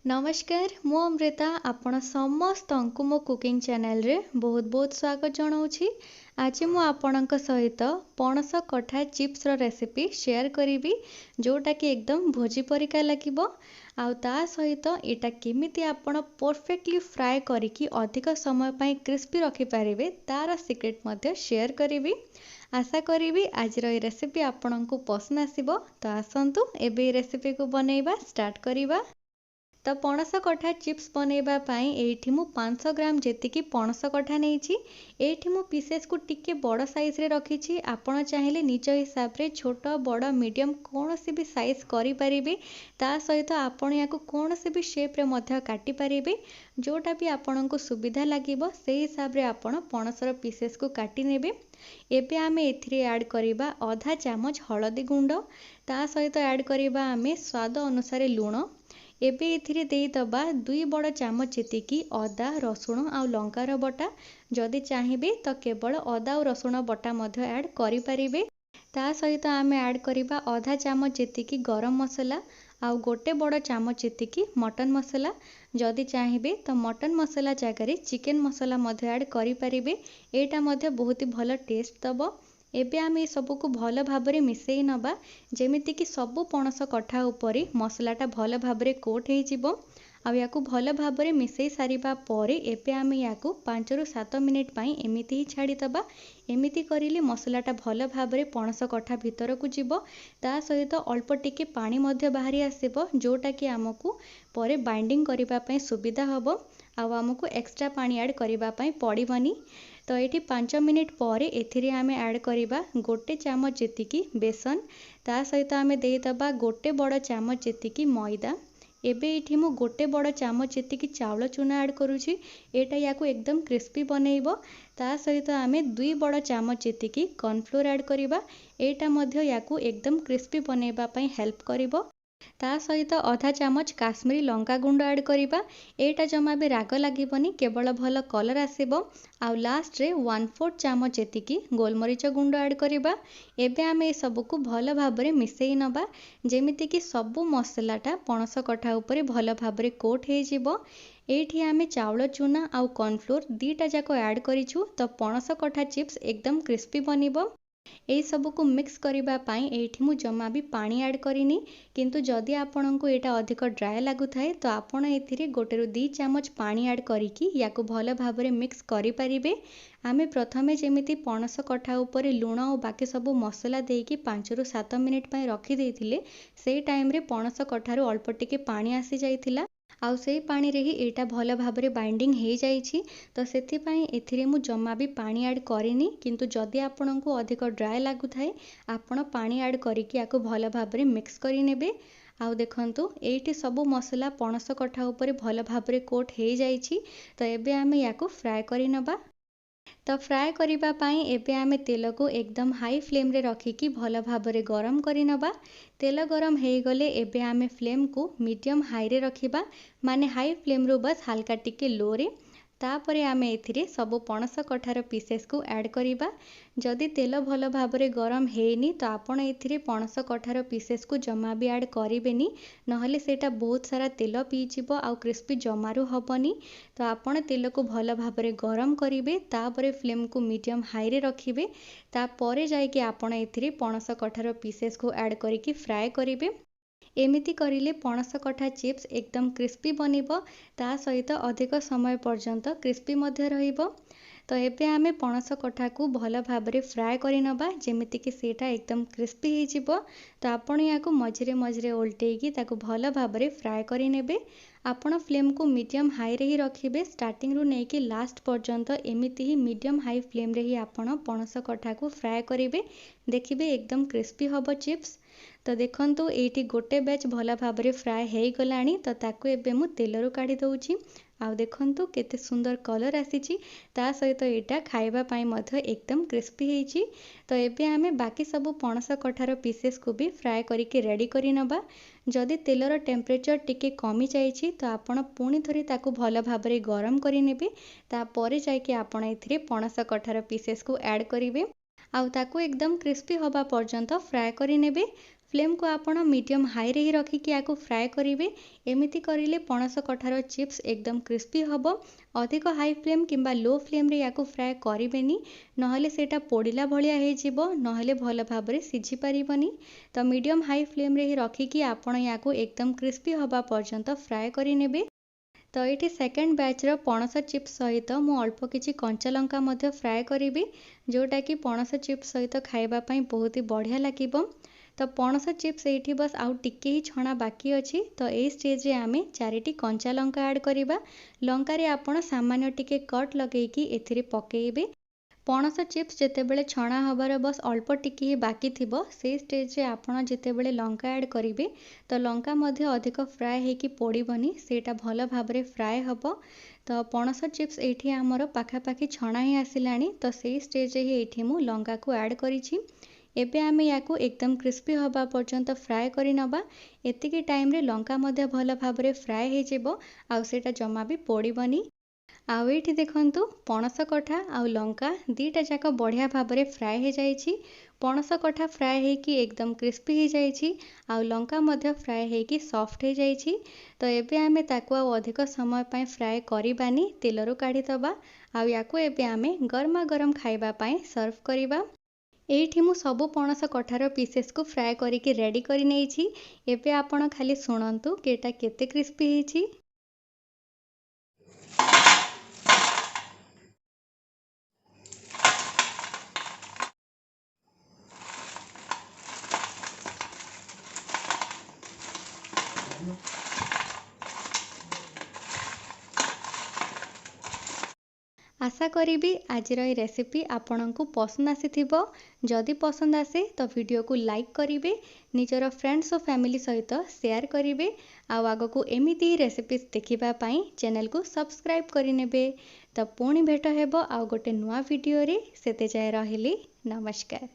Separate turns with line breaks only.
नमस्कार मु अमृता आपण समस्त मो कुकिंग चैनल रे बहुत बहुत स्वागत जनाऊँगी। आज मु आपणक सहित पणस कठा चिप्स रो रेसिपी शेयर करी जोटा कि एकदम भोजी परिका लगिबो। आउ ता सहित एटा केमिति आपण परफेक्टली फ्राए करिकी अधिक समय पई क्रिस्पी रखि पारिबे तार सीक्रेट मध्ये शेयर करी। आशा करी आज रेसिपी आपणको पसंद आसीबो। तो आसंतु एबे रेसिपी को बनैबा स्टार्ट करिबा। तो पणस कठा चिप्स बनैबा पई एठी मु 500 ग्राम जेतिकी पणस कठा नेइछि। एठी मु पीसेस को टिके बड़ साइज रे रखिछि। आपण चाहिले निज हिसाब रे छोट बड़ मीडियम कोनोसी भी साइज करि परिबे। ता सहित आपण याको कोनोसी भी शेप रे मध्य काटि परिबे। जोटा भी आपणको सुविधा लागिबो सेही हिसाब रे आपण पणस रो पीसेस को काटि नेबे। एबे आमे एथिरे ऐड करिबा आधा चामच हळदी गुंड, ता सहित ऐड करिबा आमे स्वाद अनुसार लूण। एबे एथिरे देई दबा 2 बड़ चामच जेतिकी अदा रसुण आ लंकार बटा। जदि चाहिबे तो केवल अदा और रसुण बटा मध्य ऐड करि परिबे। ता सहित आमे ऐड करिबा आधा चामच जेतिकी गरम मसला आ गोटे बड़ चामच जेतिकी मटन मसला। जदि चाहिबे तो मटन मसला जगह चिकेन मसला मध्य ऐड करि परिबे। एटा मध्य बहुत ही भल टेस्ट दबो। एबे आमे सबु को भल भाबरे मिसेई नबा जेमिति कि सबु पणस कठा उपरे मसलाटा भल भाबरे कोट हे जिवो। आ याकू भल भाबरे मिसेई सारिबा परे एबे आमे याकू 5 रु 7 मिनिट पई एमिति ही छाड़ी दबा। एमिति करिले मसलाटा भल भाबरे पणस कठा भितर को जिवो। ता सहित अल्प टिके पानी मध्य बाहरी आसीबो जोटा कि आमको परे बाइंडिंग करिबा पई सुविधा हबो। आ आमको एक्स्ट्रा पानी ऐड करिबा पई पड़िबनी। तो ये 5 मिनिट पर एथिरे आमे ऐड करिबा गोटे चामच जेतिकी बेसन। ता सहित आमे देई दबा गोटे बड़ चामच जेतिकी मैदा। एबे एठी मु गोटे बड़ चामच जेतिकी चावल चूना ऐड करूछि। एटा याकू एकदम क्रिस्पी बनैबो। ता सहित आमे 2 बड़ चामच जेतिकी कॉर्नफ्लोर ऐड करिबा। एटा मध्य याकू एकदम क्रिस्पी बनैबा पई हेल्प करिबो। ता सहित आधा चामच काश्मीरी लंका गुंड ऐड करिबा। एटा जमा भी राग लागिबनी, केवल भल कलर आसीबो। आउ लास्ट रे 1/4 चामच जेतिकी गोलमरीच गुंड ऐड करिबा। एबे आमे ए सब को भल भाबरे मिसेई नबा जेमिति कि सबु मसलाटा पणस कठा उपरे भल भाबरे कोट हे जिवो। एठी आमे चावल चूना आउ कॉर्नफ्लोर दीटा जाको ऐड करिछु। तो पणस कठा चिप्स एकदम क्रिस्पी बनिबो। एई सब को मिक्स करिबा पई एठी मु जमा भी पानी ऐड करिनी। किंतु जदि आपनको एटा अधिक ड्राई लागु थाए तो आपण एथिरे 1 रु 2 चामच पानी ऐड करिकी याको भल भाबरे मिक्स करि परिबे। आमे प्रथमे जेमिति पणस कठा उपरे लूण और बाकी सब मसला देकी 5 रु 7 मिनिट पई रखि देइथिले। सेई टाइम रे पणस कठारु अल्प टिके पानी आसी जाइथिला। आउ सेई पानी रे ही एटा भल भाबरे बाइंडिंग हे जाइछि। तो सेथि पई एथिरे मु जमा भी पानी ऐड करिनी। किंतु जदि आपनको अधिक ड्राई लागु थाए आपण पानी ऐड करिकी याको भल भाबरे मिक्स करि नेबे। आउ देखंतु एठी सबु मसला पणस कठा उपरे भल भाबरे कोट हे जाइछि। तो एबे आमे याको फ्राए करि नबा। तो फ्राए करिबा पई एबे आमे तेल को एकदम हाई फ्लेम रे रखिकी भल भाबरे गरम करि नबा। तेल गरम हे गले एबे आमे फ्लेम को मीडियम हाई रे रखिबा, माने हाई फ्लेम रो बस हल्का टिके लो रे। तापरे आमे एथिरे सब पणस कठार पीसेस को ऐड करिबा। जदि तेल भल भाबरे गरम हेनी तो आपण एथिरे पणस कठार पीसेस को जमा भी ऐड करिवेनी, नहले सेटा बहुत सारा तेल पी जिवो आउ क्रिस्पी जमारू हबनी। तो आपण तेल को भल भाबरे गरम करिवे, तापरे फ्लेम को मीडियम हाई रे रखिवे। तापरे जायके आपण एथिरे पणस कठार पीसेस को ऐड करिकी फ्राए करिवे। एमिति करिले पणस कठा चिप्स एकदम क्रिस्पी बनिबो। ता सहित अधिक समय पर्यंत क्रिस्पी मध्य रहिबो। तो एबे आमे पणस कठा को भल भाबरे फ्राए करि नबा जेमिति कि सेटा एकदम क्रिस्पी हे जिवो। तो आपण याको मझिरे मझिरे उल्टेकी ताको भल भाबरे फ्राए करि नेबे। आपण फ्लेम को मीडियम हाई रे ही रखिबे। स्टार्टिंग रु नेकी लास्ट पर्यंत एमिति ही मीडियम हाई फ्लेम रे ही आपण पणस कठा को फ्राए करिवे। देखिबे एकदम क्रिस्पी हबो चिप्स। तो देखंतु एठी गोटे बैच भल भाबरे फ्राए हे गलानी। तो ताको एबे मु तेल रु काढी दउची। आउ देखंतु केते सुंदर कलर आसीची। ता सहित एटा खाइबा पई मध्य एकदम क्रिस्पी हेची। तो एबे आमे बाकी सब पणस कठार पीसेस को भी फ्राए करिके रेडी करि नबा। जदि तेलर टेम्परेचर टिके कमी जाइछि तो आपण पुणी थरी ताको भल भाबरे गरम करि नेबे। ता परे जायके आपण एथिरे पणस कठार पीसेस को ऐड करिवे। आउ ताको एकदम क्रिस्पी हबा पर्यंत फ्राए करि नेबे। फ्लेम को आपण मीडियम हाई रे ही रखिकी याकू फ्राए करेंगे। एमिति करिले पणस कठार चिप्स एकदम क्रिस्पी हम। अधिक हाई फ्लेम किंबा लो फ्लेम रे याकू फ्राए करेंगे नहले सेटा पोड़िला भलिया हो नहले भल भाव में सिझी पारिबनी। तो मीडियम हाई फ्लेम रे ही रखिकी आपण याकू एकदम क्रिस्पी हवा पर्यंत फ्राए करिनेबे। तो ये सेकेंड बैचर पणस चिप्स सहित मु अल्प किछि कंचा लंका मध्य फ्राए करी जोटा कि पणस चिप्स सहित खाइबापी बहुत ही बढ़िया लगिब। तो पणस चिप्स ये बस आउ टिके ही छणा बाकी अच्छी। तो ये स्टेज रे आमे 4टी कंचा लंका ऐड करिबा। लंका रे आपण सामान्य टिके कट लगेकी एथिरे पकेइबे। पणस चिप्स जेतेबेले छणा हबार बस अल्प टिके ही बाकी थिबो से स्टेज रे आपण जेतेबेले लंका ऐड करिवे तो लंका मध्य अधिक फ्राए हेकी पोड़ीबनी सेटा भल भाव में फ्राए हबो। तो पणस चिप्स एठी आमर पाखापाखी छणा ही आसिलानी। तो से स्टेज रे ही एठी मु लंका को ऐड करिछि। एबे आमे याकू एकदम क्रिस्पी हवा पर्यंत फ्राए करि नबा। एतिकी टाइम रे लंका मध्य भल भाव में फ्राए हे जेबो आउ सेटा जमा भी पोड़ीबनी। आउ एठी देखंतु पणस कठा आउ लंका दीटा जाक बढ़िया भाव में फ्राए हो जाइछि। पणस कठा फ्राए हेकी एकदम क्रिस्पी हो जाइछि आउ लंका मध्य फ्राए हेकी सॉफ्ट हो जाइछि। तो एबे आमे ताकू आउ अधिक समय पय फ्राए करिबानी तेलरु काढी दबा। आउ याकू एबे आमे गरमा गरम खाइबा पय सर्व करिबा। एठी मु सबु पणस कठार पीसेस को फ्राए करिकी रेडी करि नेछि। एबे आपण खाली सुनंतु कि एटा केते क्रिस्पी हेछि। आशा करी आज रेसिपी आपंक पसंद आसीथिबो। जदि पसंद आसे तो वीडियो को लाइक करिवे, निजर फ्रेंड्स और फैमिली सहित शेयर करिवे। आउ आगको एमिति ही रेसिपीज देखिबा पई चैनल को सब्सक्राइब करिनेबे। तो पुणी भेट हेबो आउ गोटे नुआ वीडियो रे। सेते जाय रहिली नमस्कार।